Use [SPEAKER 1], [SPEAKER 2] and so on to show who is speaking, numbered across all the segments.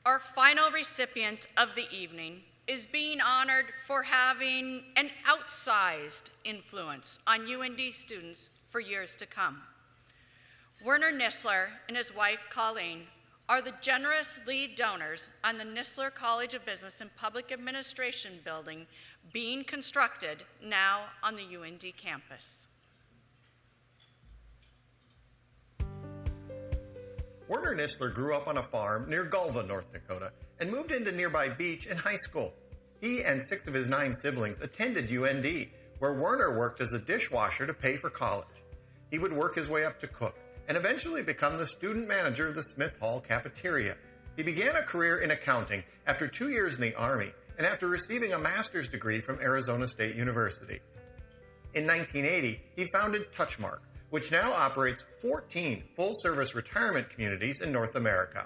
[SPEAKER 1] Our final recipient of the evening is being honored for having an outsized influence on UND students for years to come. Werner Nistler and his wife, Colleen, are the generous lead donors on the Nistler College of Business and Public Administration building being constructed now on the UND campus.
[SPEAKER 2] Werner Nistler grew up on a farm near Galva, North Dakota, and moved into nearby Beach in high school. He and 6 of his 9 siblings attended UND, where Werner worked as a dishwasher to pay for college. He would work his way up to cook, and eventually become the student manager of the Smith Hall cafeteria. He began a career in accounting after 2 years in the Army, and after receiving a master's degree from Arizona State University. In 1980, he founded Touchmark, which now operates 14 full-service retirement communities in North America.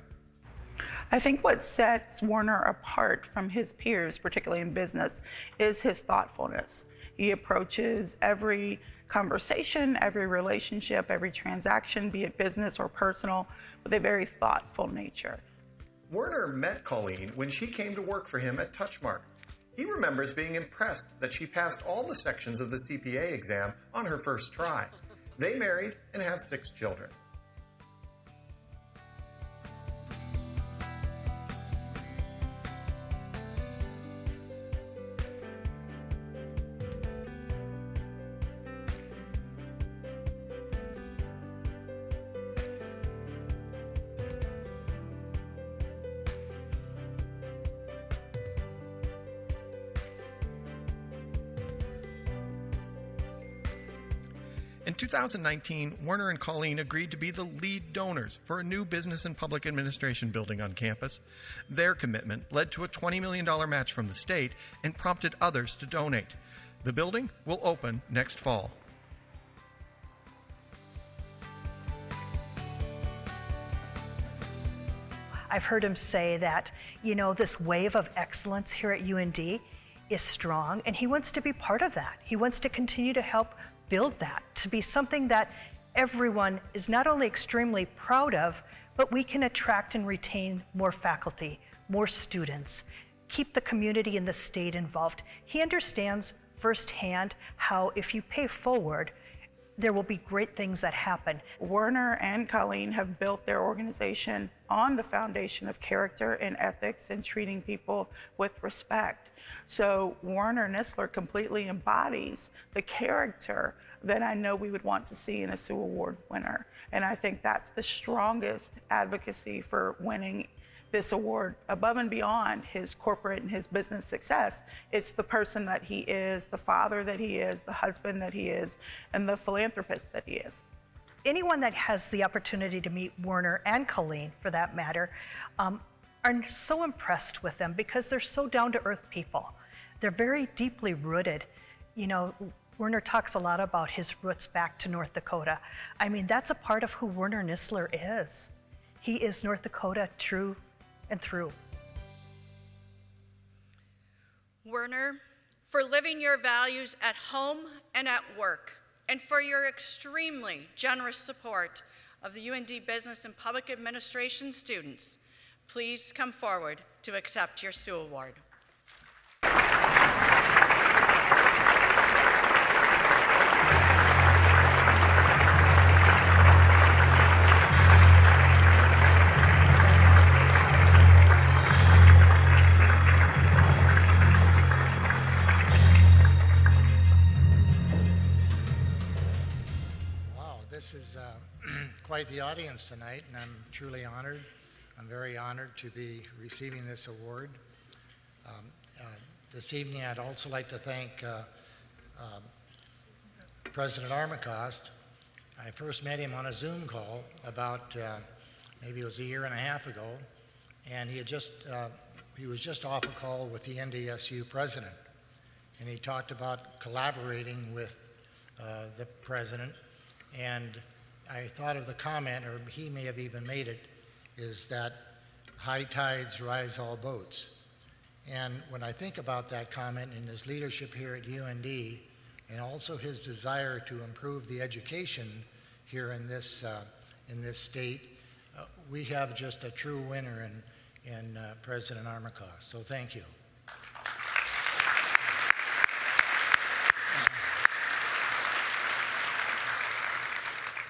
[SPEAKER 3] I think what sets Werner apart from his peers, particularly in business, is his thoughtfulness. He approaches every conversation, every relationship, every transaction, be it business or personal, with a very thoughtful nature.
[SPEAKER 2] Werner met Colleen when she came to work for him at Touchmark. He remembers being impressed that she passed all the sections of the CPA exam on her first try. They married and have 6 children. In 2019, Werner and Colleen agreed to be the lead donors for a new business and public administration building on campus. Their commitment led to a $20 million match from the state and prompted others to donate. The building will open next fall.
[SPEAKER 4] I've heard him say that, this wave of excellence here at UND is strong, and he wants to be part of that. He wants to continue to help build that, to be something that everyone is not only extremely proud of, but we can attract and retain more faculty, more students, keep the community and the state involved. He understands firsthand how if you pay forward, there will be great things that happen.
[SPEAKER 3] Werner and Colleen have built their organization on the foundation of character and ethics and treating people with respect. So Werner Nistler completely embodies the character that I know we would want to see in a Sioux Award winner. And I think that's the strongest advocacy for winning this award above and beyond his corporate and his business success. It's the person that he is, the father that he is, the husband that he is, and the philanthropist that he is.
[SPEAKER 4] Anyone that has the opportunity to meet Werner and Colleen, for that matter, are so impressed with them because they're so down-to-earth people. They're very deeply rooted. Werner talks a lot about his roots back to North Dakota. That's a part of who Werner Nistler is. He is North Dakota true and through.
[SPEAKER 1] Werner, for living your values at home and at work, and for your extremely generous support of the UND Business and Public Administration students, please come forward to accept your Sioux Award.
[SPEAKER 5] This is quite the audience tonight, and I'm truly honored. I'm very honored to be receiving this award. This evening, I'd also like to thank President Armacost. I first met him on a Zoom call about maybe it was a year and a half ago, and he was just off a call with the NDSU president, and he talked about collaborating with the president. And I thought of the comment, or he may have even made it, is that high tides rise all boats. And when I think about that comment and his leadership here at UND, and also his desire to improve the education here in this state, we have just a true winner and President Armacost. So thank you.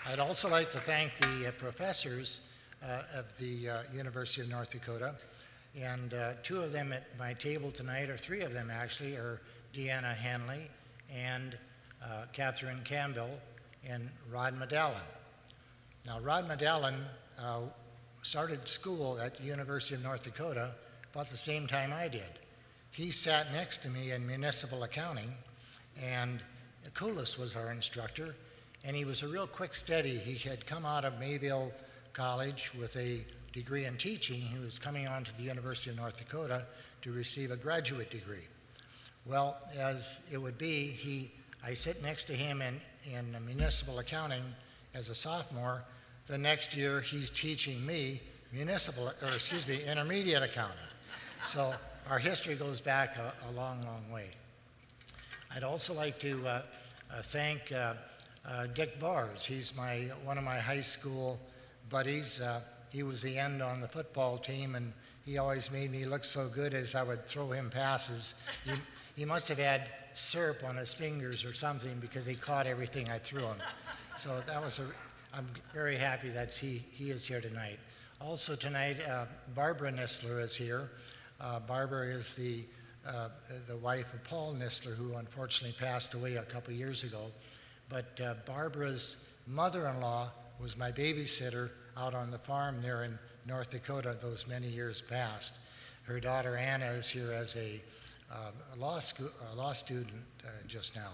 [SPEAKER 5] I'd also like to thank the professors of the University of North Dakota. And two of them at my table tonight, or three of them actually, are Deanna Hanley and Catherine Campbell and Rod Medallion. Now, Rod Medallion started school at the University of North Dakota about the same time I did. He sat next to me in municipal accounting, and Coulis was our instructor, and he was a real quick study. He had come out of Mayville College with a degree in teaching. He was coming on to the University of North Dakota to receive a graduate degree. Well, as it would be, I sit next to him in municipal accounting as a sophomore. The next year, he's teaching me intermediate accounting. So our history goes back a long, long way. I'd also like to thank Dick Bars. He's one of my high school buddies. He was the end on the football team, and he always made me look so good as I would throw him passes. He must have had syrup on his fingers or something because he caught everything I threw him. So I'm very happy that he is here tonight. Also tonight, Barbara Nistler is here. Barbara is the wife of Paul Nistler, who unfortunately passed away a couple years ago. But Barbara's mother-in-law was my babysitter out on the farm there in North Dakota those many years past. Her daughter Anna is here as a law student just now.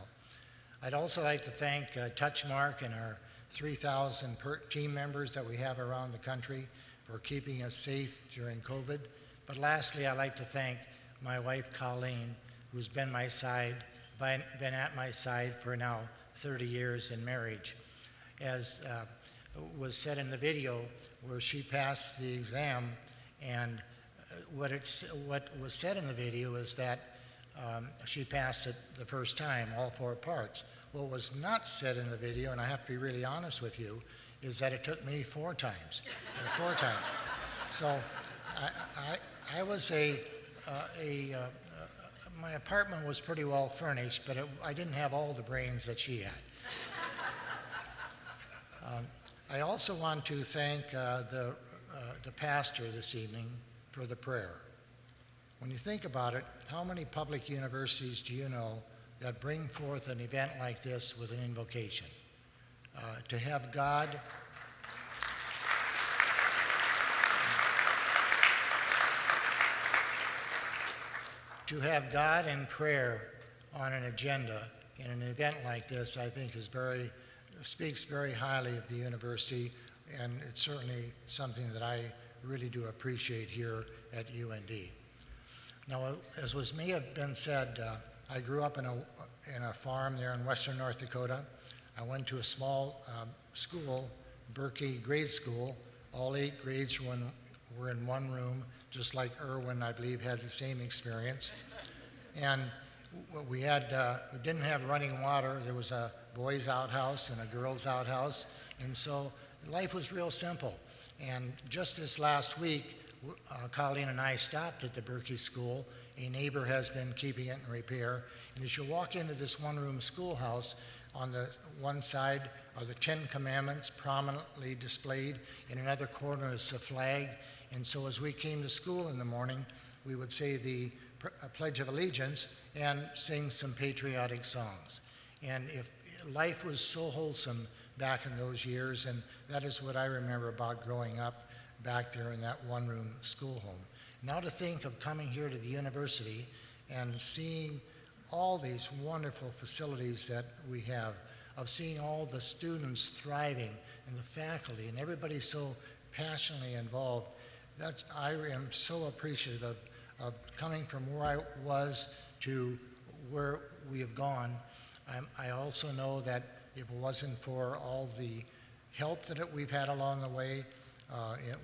[SPEAKER 5] I'd also like to thank Touchmark and our 3,000 team members that we have around the country for keeping us safe during COVID. But lastly, I'd like to thank my wife Colleen, who's been at my side for now 30 years in marriage. As was said in the video where she passed the exam, and what was said in the video is that she passed it the first time, all 4 parts. What was not said in the video, and I have to be really honest with you, is that it took me 4 times. 4 times. So I was my apartment was pretty well furnished, but I didn't have all the brains that she had. I also want to thank the pastor this evening for the prayer. When you think about it, how many public universities do you know that bring forth an event like this with an invocation? To have God and prayer on an agenda in an event like this, I think speaks very highly of the university, and it's certainly something that I really do appreciate here at UND. Now, as may have been said, I grew up in a farm there in western North Dakota. I went to a small school, Berkey Grade School. All 8 grades were in one room, just like Irwin, I believe, had the same experience. And we didn't have running water. There was a boys' outhouse and a girls' outhouse, and so life was real simple. And just this last week, Colleen and I stopped at the Berkey School. A neighbor has been keeping it in repair. And as you walk into this one-room schoolhouse, on the one side are the 10 Commandments prominently displayed. In another corner is the flag. And so as we came to school in the morning, we would say the Pledge of Allegiance and sing some patriotic songs. And if life was so wholesome back in those years, and that is what I remember about growing up back there in that one-room school home. Now to think of coming here to the university and seeing all these wonderful facilities that we have, of seeing all the students thriving and the faculty and everybody so passionately involved, I am so appreciative of coming from where I was to where we have gone. I also know that if it wasn't for all the help that we've had along the way,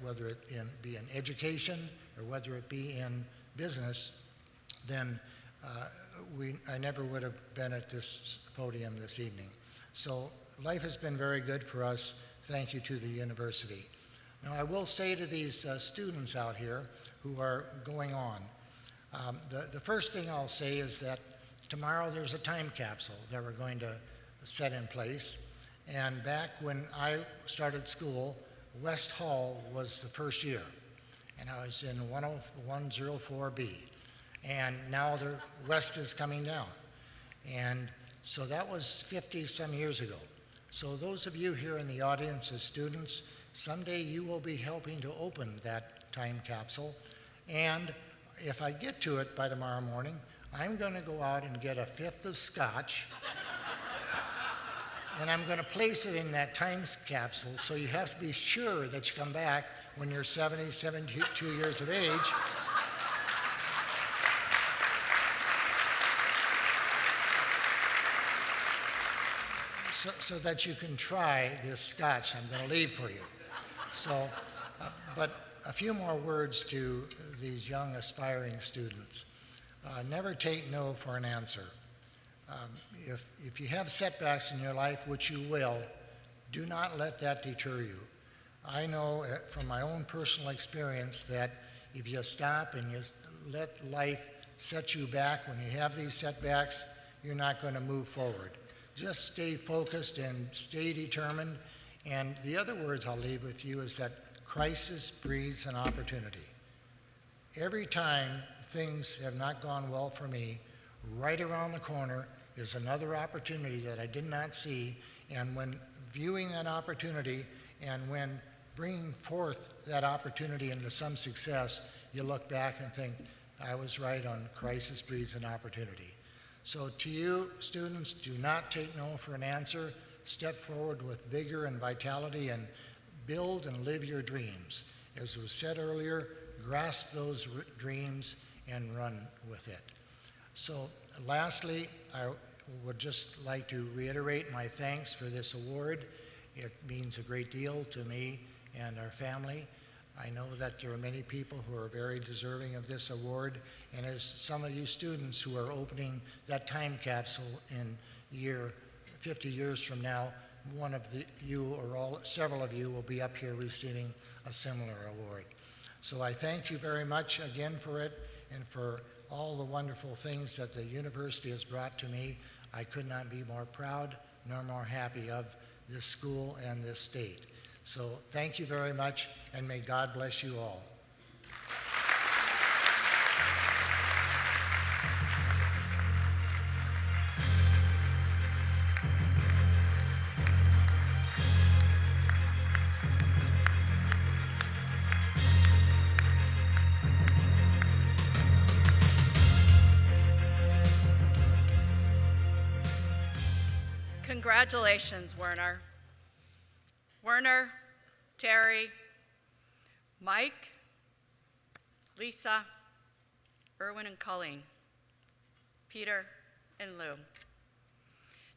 [SPEAKER 5] whether it be in education or whether it be in business, then I never would have been at this podium this evening. So life has been very good for us. Thank you to the university. Now, I will say to these students out here who are going on, the first thing I'll say is that tomorrow there's a time capsule that we're going to set in place. And back when I started school, West Hall was the first year, and I was in 104B. And now the West is coming down. And so that was 50 some years ago. So those of you here in the audience as students, someday you will be helping to open that time capsule. And if I get to it by tomorrow morning, I'm going to go out and get a fifth of scotch, and I'm going to place it in that time capsule, so you have to be sure that you come back when you're 70, 72 years of age. So that you can try this scotch I'm going to leave for you. So, but a few more words to these young aspiring students. Never take no for an answer. If you have setbacks in your life, which you will, do not let that deter you. I know from my own personal experience that if you stop and you let life set you back when you have these setbacks, you're not going to move forward. Just stay focused and stay determined. And the other words I'll leave with you is that crisis breeds an opportunity. Every time things have not gone well for me, right around the corner is another opportunity that I did not see. And when viewing that opportunity and when bringing forth that opportunity into some success, you look back and think, I was right on crisis breeds an opportunity. So to you, students, do not take no for an answer. Step forward with vigor and vitality and build and live your dreams. As was said earlier, grasp those dreams and run with it. So lastly, I would just like to reiterate my thanks for this award. It means a great deal to me and our family. I know that there are many people who are very deserving of this award, and as some of you students who are opening that time capsule in 50 years from now, one of you or several of you will be up here receiving a similar award. So I thank you very much again for it and for all the wonderful things that the university has brought to me. I could not be more proud nor more happy of this school and this state. So thank you very much, and may God bless you all.
[SPEAKER 1] Congratulations, Werner. Werner, Terry, Mike, Lisa, Erwin and Colleen, Peter and Lou.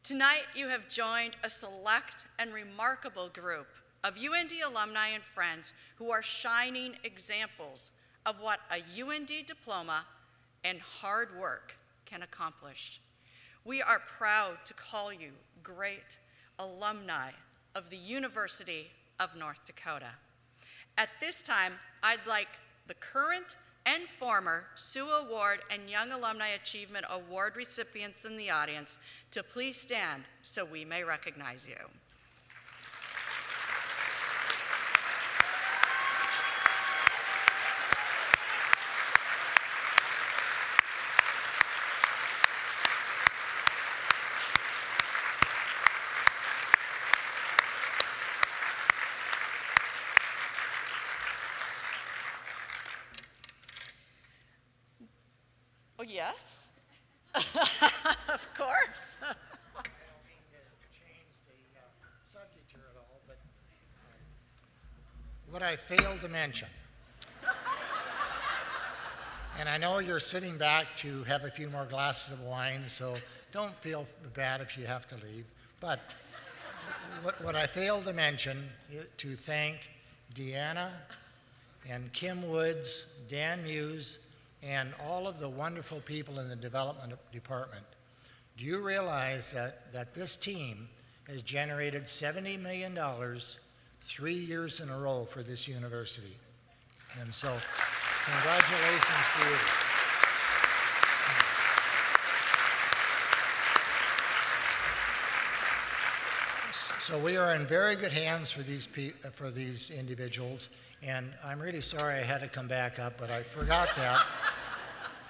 [SPEAKER 1] Tonight you have joined a select and remarkable group of UND alumni and friends who are shining examples of what a UND diploma and hard work can accomplish. We are proud to call you great alumni of the University of North Dakota. At this time, I'd like the current and former Sioux Award and Young Alumni Achievement Award recipients in the audience to please stand so we may recognize you. Oh, yes, of course.
[SPEAKER 5] I don't mean to change the subject here at all, but what I failed to mention, and I know you're sitting back to have a few more glasses of wine, so don't feel bad if you have to leave, but what I failed to mention is to thank Deanna and Kim Woods, Dan Muse, and all of the wonderful people in the development department. Do you realize that this team has generated $70 million 3 years in a row for this university. And so, congratulations to you. So we are in very good hands for these individuals, and I'm really sorry I had to come back up, but I forgot that,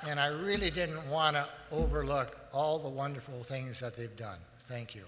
[SPEAKER 5] and I really didn't want to overlook all the wonderful things that they've done. Thank you.